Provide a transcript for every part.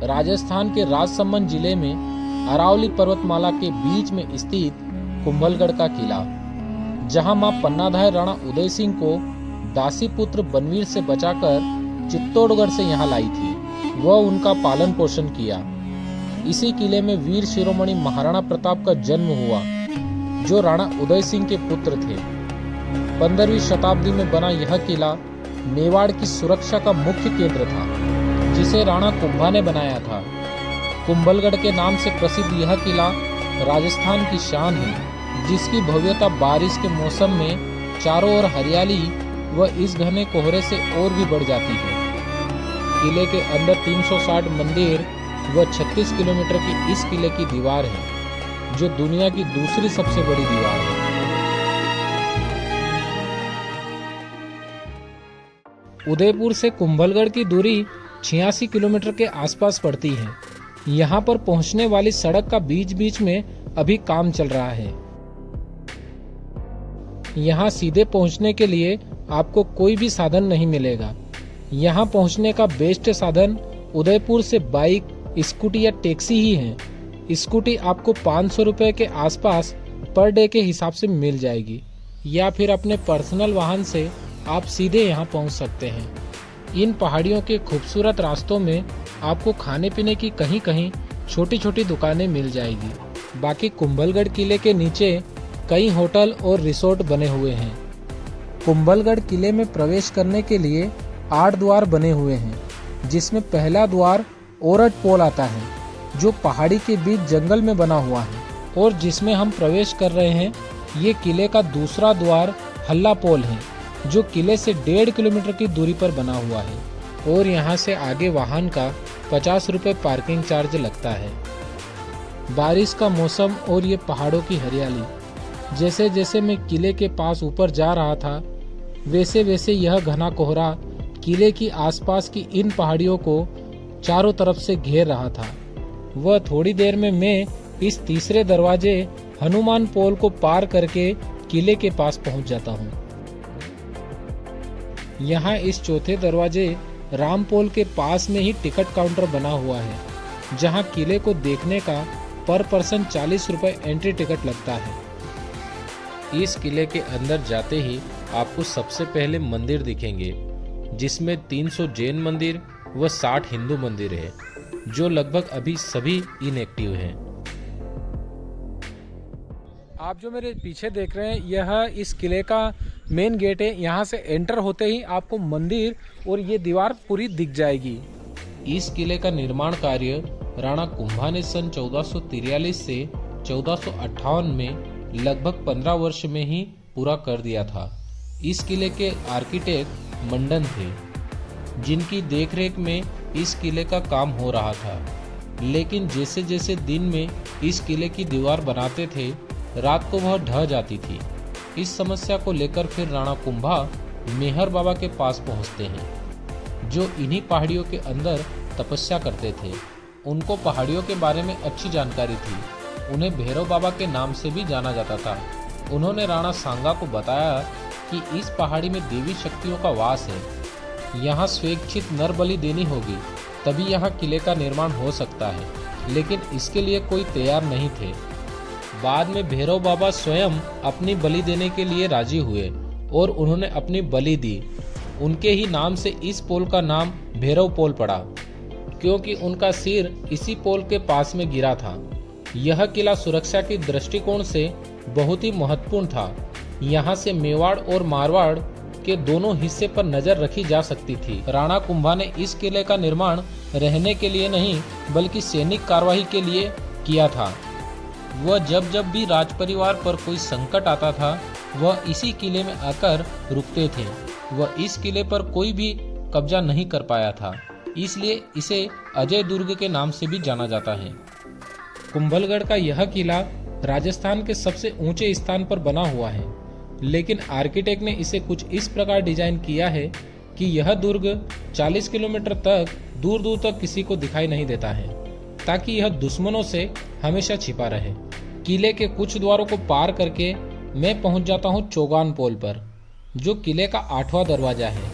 राजस्थान के राजसमंद जिले में अरावली पर्वतमाला के बीच में स्थित कुंभलगढ़ का किला, जहां मां पन्नाधाय राणा उदय सिंह को दासी पुत्र बनवीर से बचाकर चित्तौड़गढ़ से यहां लाई थी। वह उनका पालन पोषण किया। इसी किले में वीर शिरोमणि महाराणा प्रताप का जन्म हुआ, जो राणा उदय सिंह के पुत्र थे। 15वीं शताब्दी में बना यह किला मेवाड़ की सुरक्षा का मुख्य केंद्र था, जिसे राणा कुंभा ने बनाया था। कुंभलगढ़ के नाम से प्रसिद्ध यह किला राजस्थान की शान है, जिसकी भव्यता बारिश के मौसम में चारों ओर हरियाली व इस घने कोहरे से और भी बढ़ जाती है। किले के अंदर 360 मंदिर व 36 किलोमीटर की इस किले की दीवार है, जो दुनिया की दूसरी सबसे बड़ी दीवार है। उदयपुर से कुंभलगढ़ की दूरी 86 किलोमीटर के आसपास पड़ती है। यहाँ पर पहुँचने वाली सड़क का बीच बीच में अभी काम चल रहा है। यहाँ सीधे पहुँचने के लिए आपको कोई भी साधन नहीं मिलेगा। यहाँ पहुँचने का बेस्ट साधन उदयपुर से बाइक, स्कूटी या टैक्सी ही है। स्कूटी आपको 500 रुपए के आसपास पर डे के हिसाब से मिल जाएगी, या फिर अपने पर्सनल वाहन से आप सीधे यहाँ पहुँच सकते हैं। इन पहाड़ियों के खूबसूरत रास्तों में आपको खाने पीने की कहीं कहीं छोटी छोटी दुकानें मिल जाएगी। बाकी कुंभलगढ़ किले के नीचे कई होटल और रिसोर्ट बने हुए हैं। कुंभलगढ़ किले में प्रवेश करने के लिए 8 द्वार बने हुए हैं, जिसमें पहला द्वार ओरट पोल आता है, जो पहाड़ी के बीच जंगल में बना हुआ है, और जिसमें हम प्रवेश कर रहे हैं। ये किले का दूसरा द्वार हल्ला पोल है, जो किले से 1.5 किलोमीटर की दूरी पर बना हुआ है, और यहाँ से आगे वाहन का 50 रुपये पार्किंग चार्ज लगता है। बारिश का मौसम और ये पहाड़ों की हरियाली, जैसे जैसे मैं किले के पास ऊपर जा रहा था, वैसे वैसे यह घना कोहरा किले की आसपास की इन पहाड़ियों को चारों तरफ से घेर रहा था। वह थोड़ी देर में मैं इस तीसरे दरवाजे हनुमान पोल को पार करके किले के पास पहुंच जाता हूं। यहाँ इस चौथे दरवाजे राम पोल के पास में ही टिकट काउंटर बना हुआ है, जहां किले को देखने का पर पर्सन 40 रुपए एंट्री टिकट लगता है। इस किले के अंदर जाते ही आपको सबसे पहले मंदिर दिखेंगे, जिसमें 300 जैन मंदिर व 60 हिंदू मंदिर है, जो लगभग अभी सभी इनएक्टिव हैं। आप जो मेरे पीछे देख रहे हैं, यह इस किले का मेन गेट है। यहाँ से एंटर होते ही आपको मंदिर और ये दीवार पूरी दिख जाएगी। इस किले का निर्माण कार्य राणा कुंभा ने सन 1443 से 1458 में लगभग 15 वर्ष में ही पूरा कर दिया था। इस किले के आर्किटेक्ट मंडन थे, जिनकी देखरेख में इस किले का काम हो रहा था। लेकिन जैसे जैसे दिन में इस किले की दीवार बनाते थे, रात को वह ढह जाती थी। इस समस्या को लेकर फिर राणा कुंभा मेहर बाबा के पास पहुंचते हैं, जो इन्हीं पहाड़ियों के अंदर तपस्या करते थे। उनको पहाड़ियों के बारे में अच्छी जानकारी थी। उन्हें भैरव बाबा के नाम से भी जाना जाता था। उन्होंने राणा सांगा को बताया कि इस पहाड़ी में देवी शक्तियों का वास है। यहाँ स्वेच्छित नर बलि देनी होगी, तभी यहाँ किले का निर्माण हो सकता है। लेकिन इसके लिए कोई तैयार नहीं थे। बाद में भैरव बाबा स्वयं अपनी बलि देने के लिए राजी हुए और उन्होंने अपनी बलि दी। उनके ही नाम से इस पोल का नाम भैरव पोल पड़ा, क्योंकि उनका सिर इसी पोल के पास में गिरा था। यह किला सुरक्षा की दृष्टिकोण से बहुत ही महत्वपूर्ण था। यहाँ से मेवाड़ और मारवाड़ के दोनों हिस्से पर नजर रखी जा सकती थी। राणा कुंभा ने इस किले का निर्माण रहने के लिए नहीं, बल्कि सैनिक कार्यवाही के लिए किया था। वह जब जब भी राज परिवार पर कोई संकट आता था, वह इसी किले में आकर रुकते थे। वह इस किले पर कोई भी कब्जा नहीं कर पाया था, इसलिए इसे अजय दुर्ग के नाम से भी जाना जाता है। कुंभलगढ़ का यह किला राजस्थान के सबसे ऊंचे स्थान पर बना हुआ है, लेकिन आर्किटेक्ट ने इसे कुछ इस प्रकार डिजाइन किया है कि यह दुर्ग 40 किलोमीटर तक दूर दूर तक किसी को दिखाई नहीं देता है, ताकि यह दुश्मनों से हमेशा छिपा रहे। किले के कुछ द्वारों को पार करके मैं पहुंच जाता हूं चौगान पोल पर, जो किले का 8वां दरवाजा है।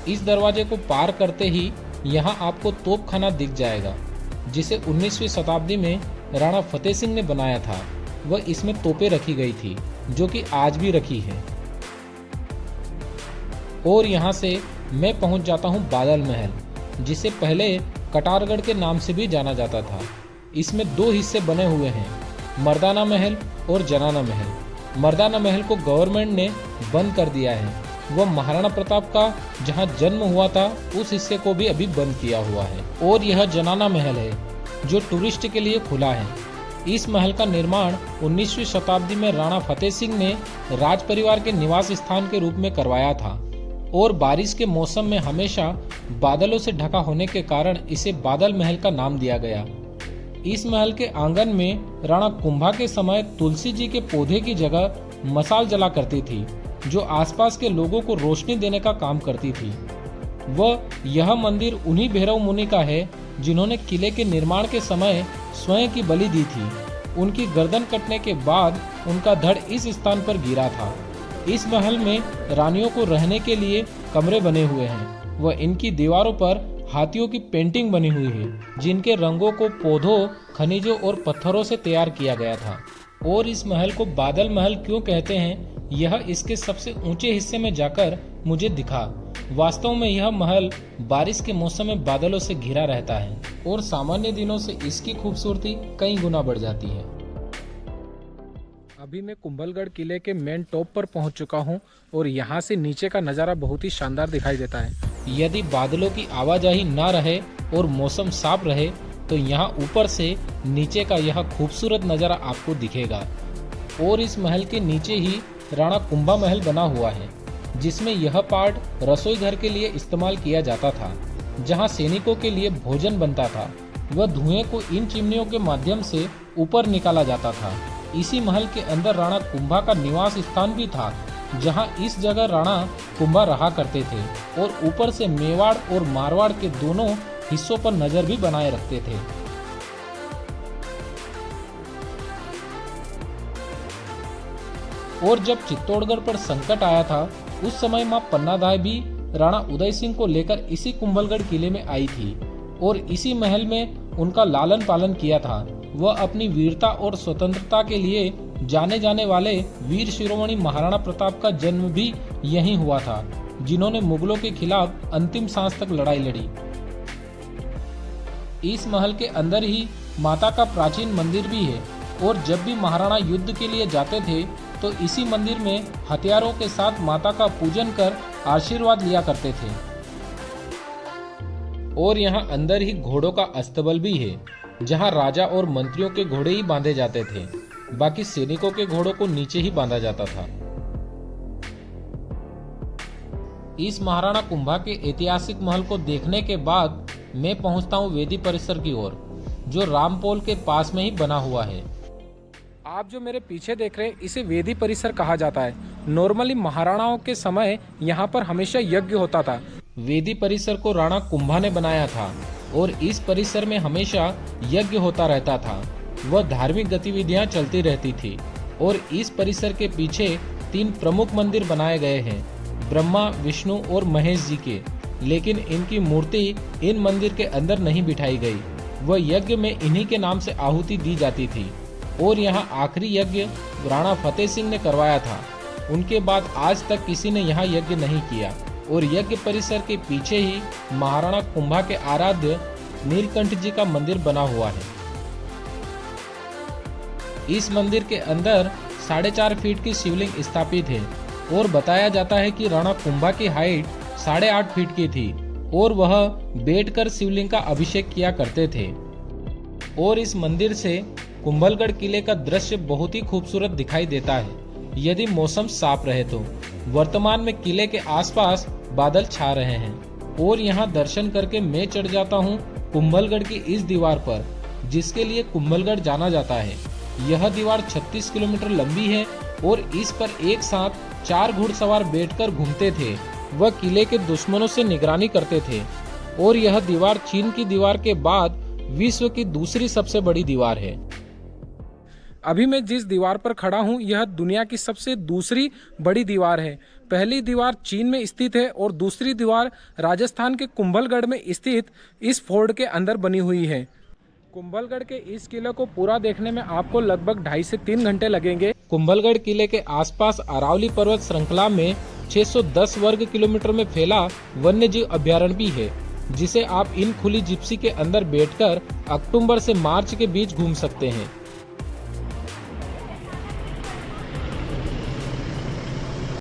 इस दरवाजे को पार करते ही यहाँ आपको तोपखाना दिख जाएगा। जिसे 19वीं शताब्दी में राणा फतेह सिंह ने बनाया था। वह इसमें तोपें रखी गई थी जो कि आज भी रखी है। और यहाँ से मैं पहुँच जाता हूँ बादल महल, जिसे पहले कटारगढ़ के नाम से भी जाना जाता था। इसमें 2 हिस्से बने हुए हैं, मर्दाना महल और जनाना महल। मर्दाना महल को गवर्नमेंट ने बंद कर दिया है। वह महाराणा प्रताप का जहां जन्म हुआ था उस हिस्से को भी अभी बंद किया हुआ है। और यह जनाना महल है जो टूरिस्ट के लिए खुला है। इस महल का निर्माण 19वीं शताब्दी में राणा फतेह सिंह ने राज परिवार के निवास स्थान के रूप में करवाया था। और बारिश के मौसम में हमेशा बादलों से ढका होने के कारण इसे बादल महल का नाम दिया गया। इस महल के आंगन में राणा कुंभा के समय तुलसी जी के पौधे की जगह मसाल जला करती थी, जो आसपास के लोगों को रोशनी देने का काम करती थी। यह मंदिर उन्हीं भैरव मुनि का है जिन्होंने किले के निर्माण के समय स्वयं की बलि दी थी। उनकी गर्दन कटने के बाद उनका धड़ इस स्थान पर गिरा था। इस महल में रानियों को रहने के लिए कमरे बने हुए हैं। इनकी दीवारों पर हाथियों की पेंटिंग बनी हुई है, जिनके रंगों को पौधों, खनिजों और पत्थरों से तैयार किया गया था। और इस महल को बादल महल क्यों कहते हैं, यह इसके सबसे ऊंचे हिस्से में जाकर मुझे दिखा। वास्तव में यह महल बारिश के मौसम में बादलों से घिरा रहता है और सामान्य दिनों से इसकी खूबसूरती कई गुना बढ़ जाती है। अभी मैं कुंभलगढ़ किले के मेन टॉप पर पहुंच चुका हूं और यहां से नीचे का नज़ारा बहुत ही शानदार दिखाई देता है। यदि बादलों की आवाजाही ना रहे और मौसम साफ रहे तो यहाँ ऊपर से नीचे का यह खूबसूरत नज़ारा आपको दिखेगा। और इस महल के नीचे ही राणा कुंभा महल बना हुआ है, जिसमें यह पार्ट रसोई घर के लिए इस्तेमाल किया जाता था, जहां सैनिकों के लिए भोजन बनता था। वह धुएं को इन चिमनियों के माध्यम से ऊपर निकाला जाता था। इसी महल के अंदर राणा कुंभा का निवास स्थान भी था, जहां इस जगह राणा कुंभा रहा करते थे और ऊपर से मेवाड़ और मारवाड़ के दोनों हिस्सों पर नजर भी बनाए रखते थे। और जब चित्तौड़गढ़ पर संकट आया था, उस समय मां पन्नाधाय भी राणा उदय सिंह को लेकर इसी कुंभलगढ़ किले में आई थी और इसी महल में उनका लालन पालन किया था। वह अपनी वीरता और स्वतंत्रता के लिए जाने जाने वाले वीर शिरोमणि महाराणा प्रताप का जन्म भी यहीं हुआ था, जिन्होंने मुगलों के खिलाफ अंतिम सांस तक लड़ाई लड़ी। इस महल के अंदर ही माता का प्राचीन मंदिर भी है और जब भी महाराणा युद्ध के लिए जाते थे तो इसी मंदिर में हथियारों के साथ माता का पूजन कर आशीर्वाद लिया करते थे। और यहाँ अंदर ही घोड़ों का अस्तबल भी है, जहाँ राजा और मंत्रियों के घोड़े ही बांधे जाते थे, बाकी सैनिकों के घोड़ों को नीचे ही बांधा जाता था। इस महाराणा कुंभा के ऐतिहासिक महल को देखने के बाद मैं पहुंचता हूं वेदी परिसर की ओर, जो रामपोल के पास में ही बना हुआ है। आप जो मेरे पीछे देख रहे हैं, इसे वेदी परिसर कहा जाता है। नॉर्मली महाराणाओं के समय यहाँ पर हमेशा यज्ञ होता था। वेदी परिसर को राणा कुंभा ने बनाया था और इस परिसर में हमेशा यज्ञ होता रहता था। वह धार्मिक गतिविधियां चलती रहती थी। और इस परिसर के पीछे 3 प्रमुख मंदिर बनाए गए हैं, ब्रह्मा, विष्णु और महेश जी के। लेकिन इनकी मूर्ति इन मंदिर के अंदर नहीं बिठाई गई। वह यज्ञ में इन्हीं के नाम से आहुति दी जाती थी। और यहाँ आखिरी यज्ञ राणा फतेह सिंह ने करवाया था। उनके बाद आज तक किसी ने यहाँ यज्ञ नहीं किया। और यज्ञ परिसर के पीछे ही महाराणा कुंभा के आराध्य नीलकंठ जी का मंदिर बना हुआ है। इस मंदिर के अंदर 4.5 फीट की शिवलिंग स्थापित है और बताया जाता है कि राणा कुंभा की हाइट 8.5 फीट की थी और वह बैठकर शिवलिंग का अभिषेक किया करते थे। और इस मंदिर से कुंभलगढ़ किले का दृश्य बहुत ही खूबसूरत दिखाई देता है यदि मौसम साफ रहे तो। वर्तमान में किले के आसपास बादल छा रहे हैं और यहाँ दर्शन करके मैं चढ़ जाता हूँ कुंभलगढ़ की इस दीवार पर, जिसके लिए कुंभलगढ़ जाना जाता है। यह दीवार 36 किलोमीटर लंबी है और इस पर एक साथ 4 घुड़सवार बैठकर घूमते थे। वह किले के दुश्मनों से निगरानी करते थे। और यह दीवार चीन की दीवार के बाद विश्व की दूसरी सबसे बड़ी दीवार है। अभी मैं जिस दीवार पर खड़ा हूं, यह दुनिया की सबसे दूसरी बड़ी दीवार है। पहली दीवार चीन में स्थित है और दूसरी दीवार राजस्थान के कुंभलगढ़ में स्थित इस फोर्ट के अंदर बनी हुई है। कुंभलगढ़ के इस किले को पूरा देखने में आपको लगभग 2.5 से 3 घंटे लगेंगे। कुंभलगढ़ किले के आसपास अरावली पर्वत श्रृंखला में 610 वर्ग किलोमीटर में फैला वन्यजीव अभ्यारण्य भी है, जिसे आप इन खुली जिप्सी के अंदर बैठकर अक्टूबर से मार्च के बीच घूम सकते हैं।